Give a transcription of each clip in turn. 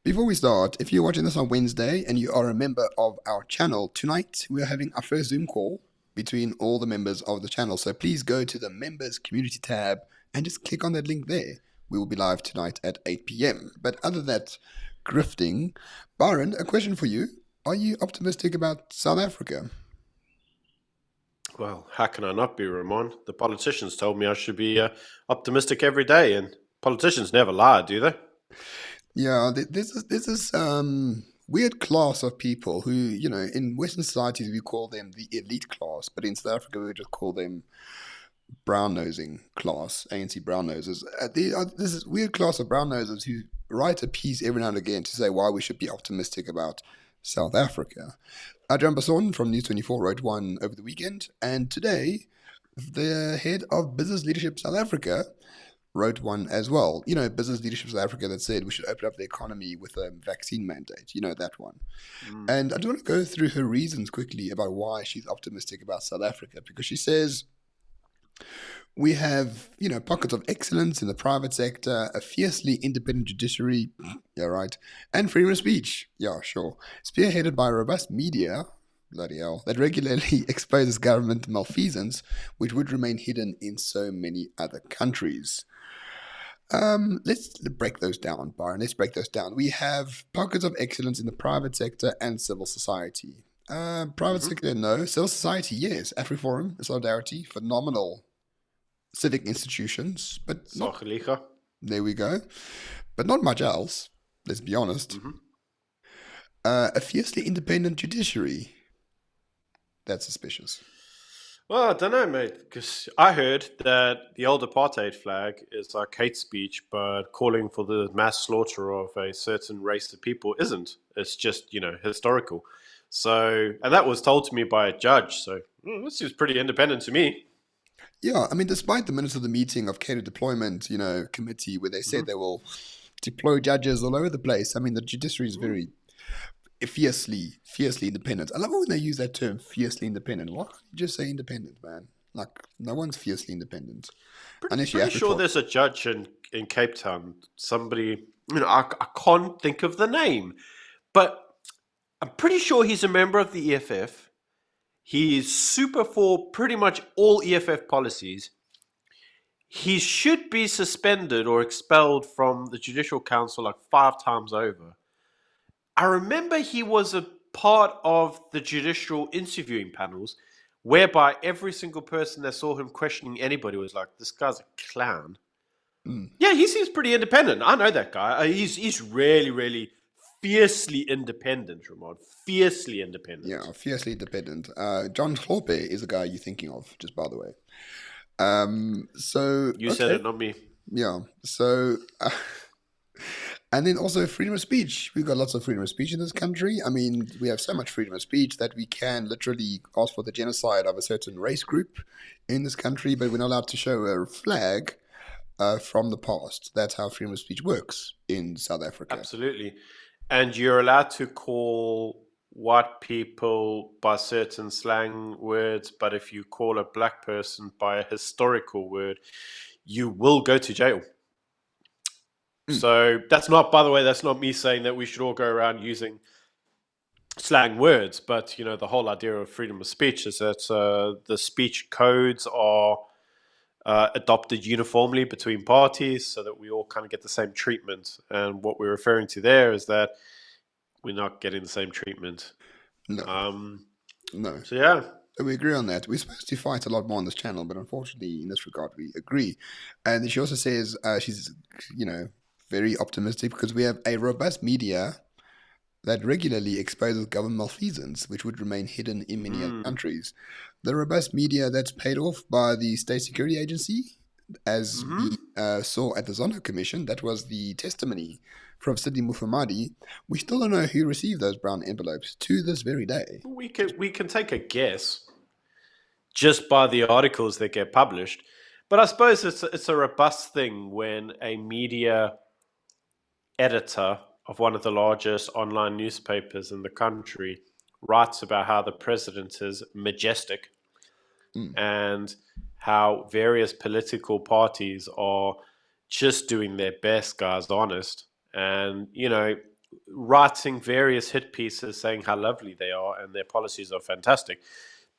Before we start, if you're watching this on Wednesday and you are a member of our channel, tonight we are having our first Zoom call between all the members of the channel. So please go to the members community tab and just click on that link there. We will be live tonight at 8 p.m. But other than that, grifting, Byron, a question for you. Are you optimistic about South Africa? Well, how can I not be, Ramon? The politicians told me I should be optimistic every day, and politicians never lie, do they? Yeah, there's this weird class of people who, in Western societies we call them the elite class, but in South Africa we just call them brown nosing class, ANC brown noses. There's this weird class of brown noses who write a piece every now and again to say why we should be optimistic about South Africa. Adrian Basson from News 24 wrote one over the weekend, and today the head of Business Leadership South Africa wrote one as well. Business Leadership South Africa that said we should open up the economy with a vaccine mandate. That one. And I do want to go through her reasons quickly about why she's optimistic about South Africa, because she says we have, pockets of excellence in the private sector, a fiercely independent judiciary, yeah, right, and freedom of speech, yeah, sure, spearheaded by a robust media, bloody hell, that regularly exposes government malfeasance, which would remain hidden in so many other countries. Let's break those down, Byron. Let's break those down. We have pockets of excellence in the private sector and civil society. Private sector, no. Civil society, yes. AfriForum, Solidarity, phenomenal civic institutions, but not, there we go. But not much else, let's be honest. A fiercely independent judiciary. That's suspicious. Well, I don't know, mate, because I heard that the old apartheid flag is like hate speech, but calling for the mass slaughter of a certain race of people isn't. It's just, historical. So, and that was told to me by a judge. So, this seems pretty independent to me. Yeah, I mean, despite the minutes of the meeting of cater deployment, committee where they said they will deploy judges all over the place. I mean, the judiciary is very fiercely independent. I love it when they use that term, fiercely independent. Why can't you just say independent, man? Like, no one's fiercely independent. Unless Pretty sure there's a judge in Cape Town. Somebody, I can't think of the name, but I'm pretty sure he's a member of the EFF. He is super for pretty much all EFF policies. He should be suspended or expelled from the Judicial Council like 5 times over. I remember he was a part of the judicial interviewing panels, whereby every single person that saw him questioning anybody was like, "This guy's a clown." Yeah, he seems pretty independent. I know that guy. He's really, really fiercely independent, Ramon. Fiercely independent. Yeah, fiercely independent. John Hlophe is the guy you're thinking of, just by the way. So you said it, not me. Yeah. So, and then also freedom of speech. We've got lots of freedom of speech in this country. I mean, we have so much freedom of speech that we can literally ask for the genocide of a certain race group in this country, but we're not allowed to show a flag from the past. That's how freedom of speech works in South Africa. Absolutely. And you're allowed to call white people by certain slang words, but if you call a black person by a historical word, you will go to jail. So that's not, by the way, that's not me saying that we should all go around using slang words, but the whole idea of freedom of speech is that the speech codes are adopted uniformly between parties so that we all kind of get the same treatment. And what we're referring to there is that we're not getting the same treatment. No. No. So, yeah. We agree on that. We're supposed to fight a lot more on this channel, but unfortunately, in this regard, we agree. And she also says she's, very optimistic because we have a robust media that regularly exposes government malfeasance, which would remain hidden in many other countries. The robust media that's paid off by the State Security Agency, as we saw at the Zondo Commission, that was the testimony from Sidney Mufamadi. We still don't know who received those brown envelopes to this very day. We can take a guess just by the articles that get published. But I suppose it's a robust thing when a media editor of one of the largest online newspapers in the country writes about how the president is majestic and how various political parties are just doing their best, guys, honest. And, writing various hit pieces saying how lovely they are and their policies are fantastic.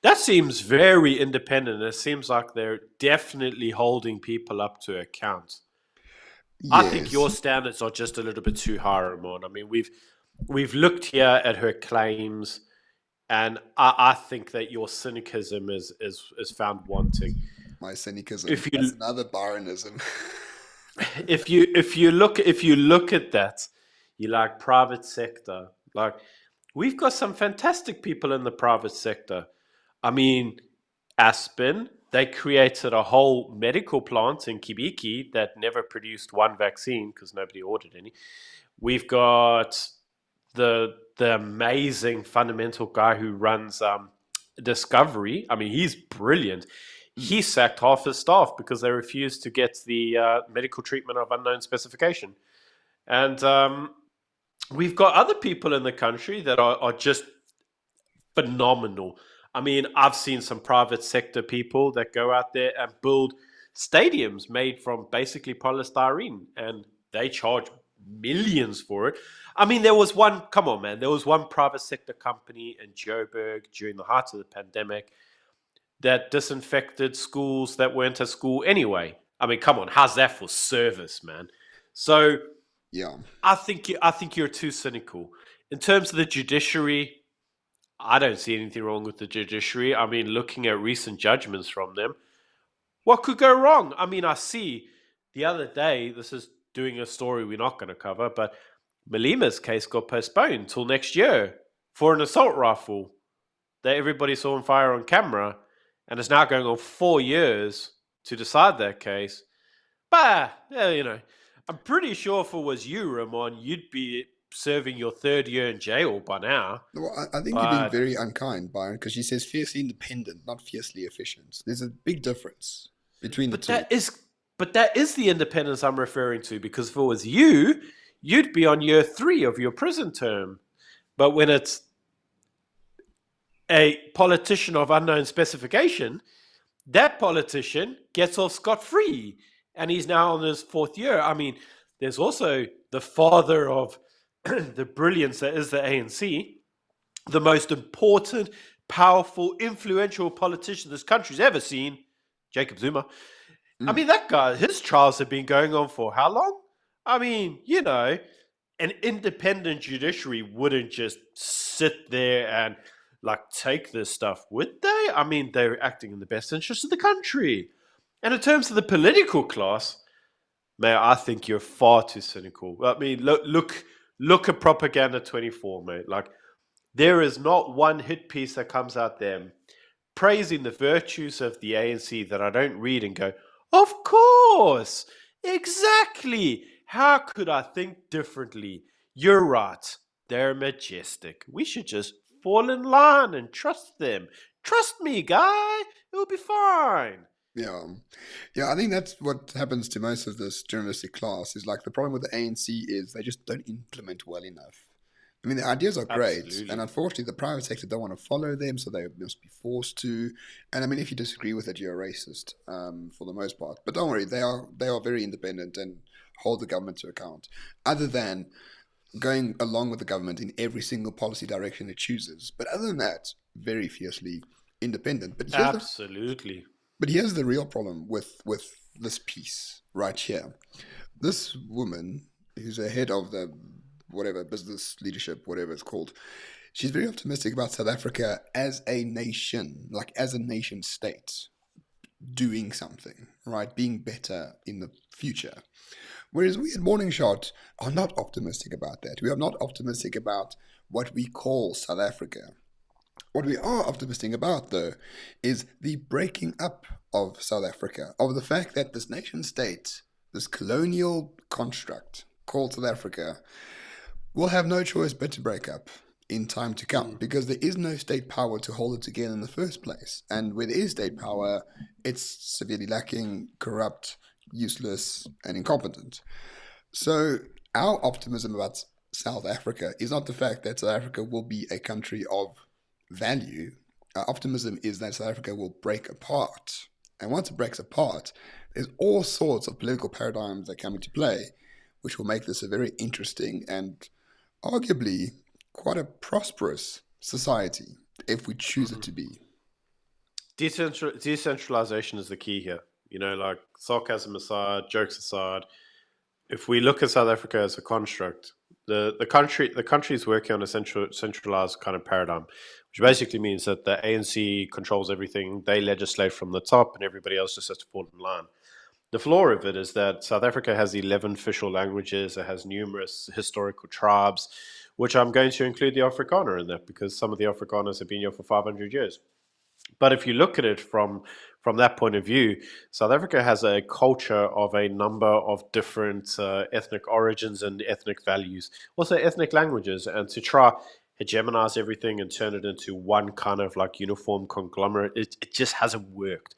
That seems very independent. It seems like they're definitely holding people up to account. I think Yes, your standards are just a little bit too high, Ramon. I mean, we've looked here at her claims, and I think that your cynicism is found wanting. my cynicism. If That's you another Byronism. if you look at that, you like private sector. Like we've got some fantastic people in the private sector. I mean, Aspen, they created a whole medical plant in Kibiki that never produced one vaccine because nobody ordered any. We've got the amazing fundamental guy who runs Discovery. I mean, he's brilliant. Mm, He sacked half his staff because they refused to get the medical treatment of unknown specification. And we've got other people in the country that are just phenomenal. I mean, I've seen some private sector people that go out there and build stadiums made from basically polystyrene, and they charge millions for it. I mean, there was one, come on, man, there was one private sector company in Joburg during the height of the pandemic that disinfected schools that weren't a school anyway. I mean, come on, how's that for service, man? So yeah. I think you're too cynical. In terms of the judiciary, I don't see anything wrong with the judiciary. I mean, looking at recent judgments from them, what could go wrong? I mean, I see the other day, this is doing a story we're not going to cover, but Malima's case got postponed till next year for an assault rifle that everybody saw on fire on camera, and it's now going on 4 years to decide that case. But, yeah, I'm pretty sure if it was you, Ramon, you'd be serving your third year in jail by now. Well, I think you're being But very unkind, Byron, because she says fiercely independent, not fiercely efficient. There's a big difference between the But two. that is the independence I'm referring to, because if it was you, you'd be on year 3 of your prison term. But when it's a politician of unknown specification, that politician gets off scot free, and he's now on his 4th year. I mean, there's also the father of the brilliance that is the ANC, the most important, powerful, influential politician this country's ever seen, Jacob Zuma. I Mm, mean, that guy, his trials have been going on for how long? I mean, an independent judiciary wouldn't just sit there and like take this stuff, would they? I mean, they're acting in the best interest of the country. And in terms of the political class, mate, I think you're far too cynical. I mean, look at Propaganda 24, mate. Like, there is not one hit piece that comes out there praising the virtues of the ANC that I don't read and go, of course, exactly. How could I think differently? You're right. They're majestic. We should just fall in line and trust them. Trust me, guy. It'll be fine. yeah. Yeah, I think that's what happens to most of this journalistic class is like the problem with the ANC is they just don't implement well enough. I mean, the ideas are great, and Absolutely. unfortunately, the private sector don't want to follow them, so they must be forced to. And I mean, if you disagree with it, you're a racist for the most part. But don't worry, they are very independent and hold the government to account. Other than going along with the government in every single policy direction it chooses. But other than that, very fiercely independent. Absolutely. But here's the real problem with this piece right here. This woman, who's a head of the whatever business leadership, whatever it's called, she's very optimistic about South Africa as a nation, like as a nation state, doing something, right? Being better in the future. Whereas we at Morning Shot are not optimistic about that. We are not optimistic about what we call South Africa. What we are optimistic about, though, is the breaking up of South Africa, of the fact that this nation state, this colonial construct called South Africa, will have no choice but to break up in time to come Mm. because there is no state power to hold it together in the first place. And where there is state power, it's severely lacking, corrupt, useless, and incompetent. So, our optimism about South Africa is not the fact that South Africa will be a country of value. Our optimism is that South Africa will break apart. And once it breaks apart, there's all sorts of political paradigms that come into play, which will make this a very interesting and arguably quite a prosperous society if we choose it Mhm. to be. Decentralization is the key here. Like sarcasm aside, jokes aside, if we look at South Africa as a construct, the country is working on a centralized kind of paradigm, which basically means that the ANC controls everything. They legislate from the top, and everybody else just has to fall in line. The flaw of it is that South Africa has 11 official languages. It has numerous historical tribes, which I'm going to include the Afrikaner in that because some of the Afrikaners have been here for 500 years. But if you look at it from that point of view, South Africa has a culture of a number of different ethnic origins and ethnic values, also ethnic languages, and to try hegemonize everything and turn it into one kind of like uniform conglomerate, it just hasn't worked.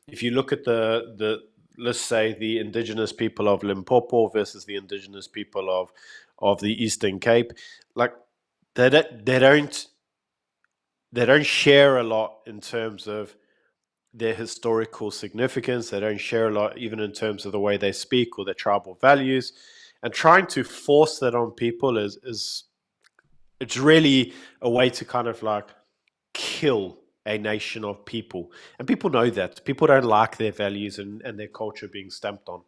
If you look at the let's say the indigenous people of Limpopo versus the indigenous people of the Eastern Cape, like they don't they don't share a lot in terms of their historical significance. They don't share a lot, even in terms of the way they speak or their tribal values. And trying to force that on people is it's really a way to kind of like kill a nation of people. And people know that. People don't like their values and their culture being stamped on.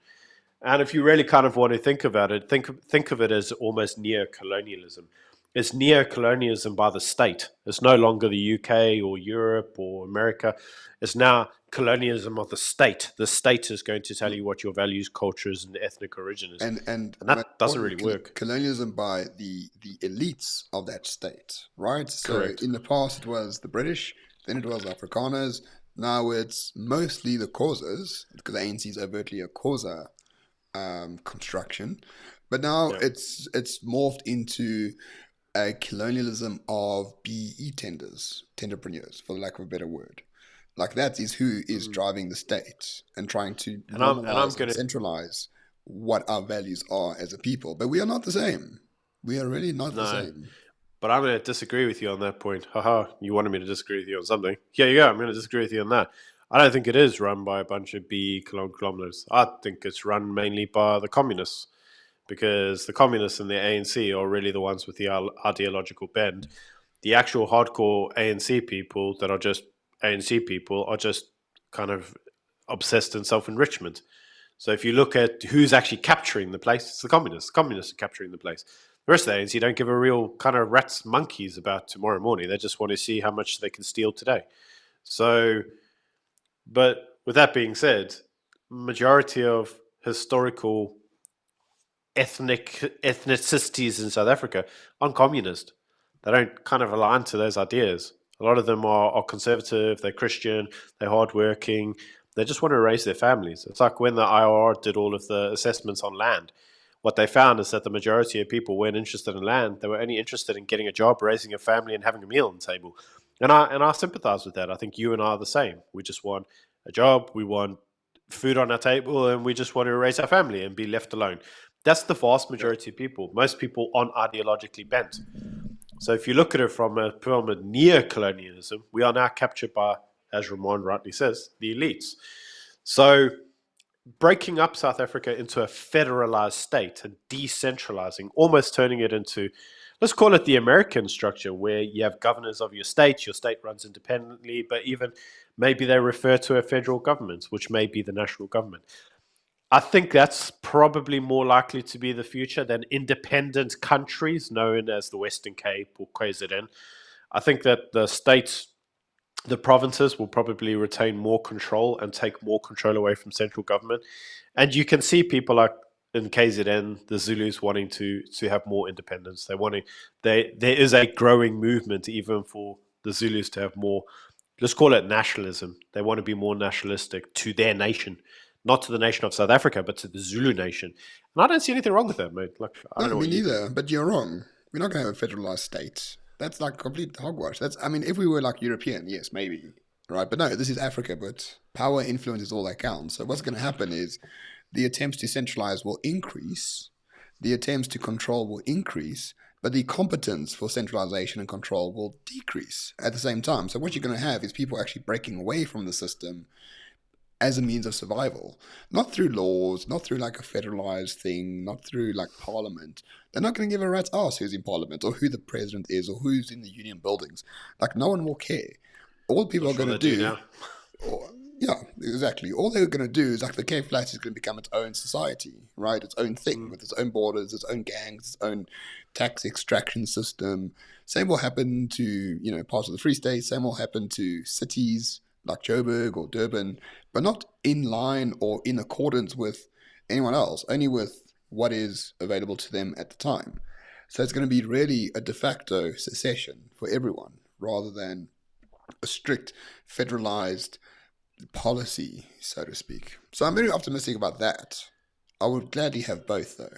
And if you really kind of want to think about it, think of it as almost neo-colonialism. It's neo-colonialism by the state. It's no longer the UK or Europe or America. It's now colonialism of the state. The state is going to tell you what your values, cultures, and ethnic origin is, And and most that doesn't really important, work. colonialism by the elites of that state, right? So Correct. in the past it was the British, then it was Afrikaners. Now it's mostly the causes, because the ANC is overtly a causa construction. But now Yeah. it's morphed into a colonialism of BE tenders, tenderpreneurs, for lack of a better word. Like that is who is Mhm. driving the state and trying to And I'm normalize and gonna centralize what our values are as a people. But we are not the same. We are really not the no, same. but I'm going to disagree with you on that point. Haha, you wanted me to disagree with you on something. Here you go. I'm going to disagree with you on that. I don't think it is run by a bunch of B kilometers. I think it's run mainly by the communists because the communists and the ANC are really the ones with the ideological bend. The actual hardcore ANC people that are just ANC people are just kind of obsessed in self enrichment. So if you look at who's actually capturing the place, it's the communists. The communists are capturing the place. The rest of the ANC don't give a real kind of rat's monkeys about tomorrow morning. They just want to see how much they can steal today. So, but with that being said, majority of historical ethnicities in South Africa aren't communist. They don't kind of align to those ideas. A lot of them are conservative, they're Christian, they're hardworking, they just want to raise their families. It's like when the IRR did all of the assessments on land. What they found is that the majority of people weren't interested in land. They were only interested in getting a job, raising a family, and having a meal on the table. And I sympathize with that. I think you and I are the same. We just want a job, we want food on our table, and we just want to raise our family and be left alone. That's the vast Yeah. majority of people. Most people aren't ideologically bent. So if you look at it from a neo-colonialism, we are now captured by, as Ramon rightly says, the elites. So breaking up South Africa into a federalized state and decentralizing, almost turning it into, let's call it the American structure, where you have governors of your state runs independently, but even maybe they refer to a federal government, which may be the national government. I think that's probably more likely to be the future than independent countries known as the Western Cape or KZN. I think that the states, the provinces will probably retain more control and take more control away from central government. And you can see people like in KZN, the Zulus wanting to have more independence. There is a growing movement even for the Zulus to have more, let's call it nationalism. They want to be more nationalistic to their nation, not to the nation of South Africa, but to the Zulu nation. And I don't see anything wrong with that, mate. Like I don't No, know me what you think. neither. But you're wrong. We're not going to have a federalized state. That's like complete hogwash. That's, I mean, if we were like European, yes, maybe, right? But no, this is Africa. But power, influence is all that counts. So what's going to happen is the attempts to centralize will increase, the attempts to control will increase, but the competence for centralization and control will decrease at the same time. So what you're going to have is people actually breaking away from the system as a means of survival, not through laws, not through like a federalized thing, not through like parliament. They're not going to give a rat's ass who's in parliament or who the president is or who's in the union buildings. Like, no one will care. All people Not are sure going to they do do, now. or, yeah, exactly. All they're going to do is like the Cape Flats is going to become its own society, right? Its own thing Mm. with its own borders, its own gangs, its own tax extraction system. Same will happen to, parts of the Free State. Same will happen to cities like Joburg or Durban, but not in line or in accordance with anyone else, only with what is available to them at the time. So it's going to be really a de facto secession for everyone rather than a strict federalized policy, so to speak. So I'm very optimistic about that. I would gladly have both, though.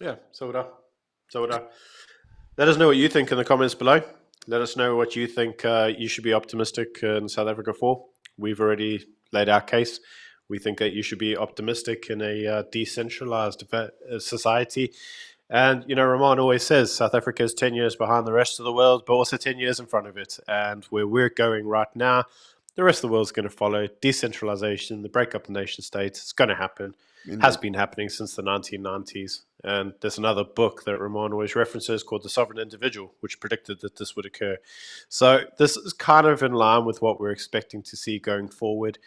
Yeah, so would I. So would I. Let us know what you think in the comments below. Let us know what you think you should be optimistic in South Africa for. We've already laid our case. We think that you should be optimistic in a decentralized society. And, Ramon always says South Africa is 10 years behind the rest of the world, but also 10 years in front of it. And where we're going right now, the rest of the world's going to follow. Decentralization, the breakup of nation states, it's going to happen. Has Indeed. been happening since the 1990s. And there's another book that Ramon always references called The Sovereign Individual, which predicted that this would occur. So this is kind of in line with what we're expecting to see going forward.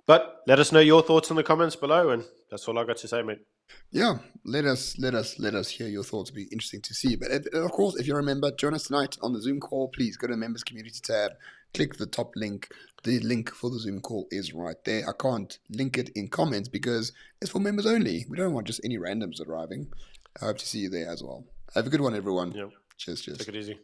But let us know your thoughts in the comments below, and that's all I got to say, mate. Yeah, let us hear your thoughts. It'd be interesting to see. But of course, if you remember, join us tonight on the Zoom call. Please go to the members community tab, click the top link. The link for the Zoom call is right there. I can't link it in comments because it's for members only. We don't want just any randoms arriving. I hope to see you there as well. Have a good one, everyone. Yeah, Cheers, cheers. take it easy.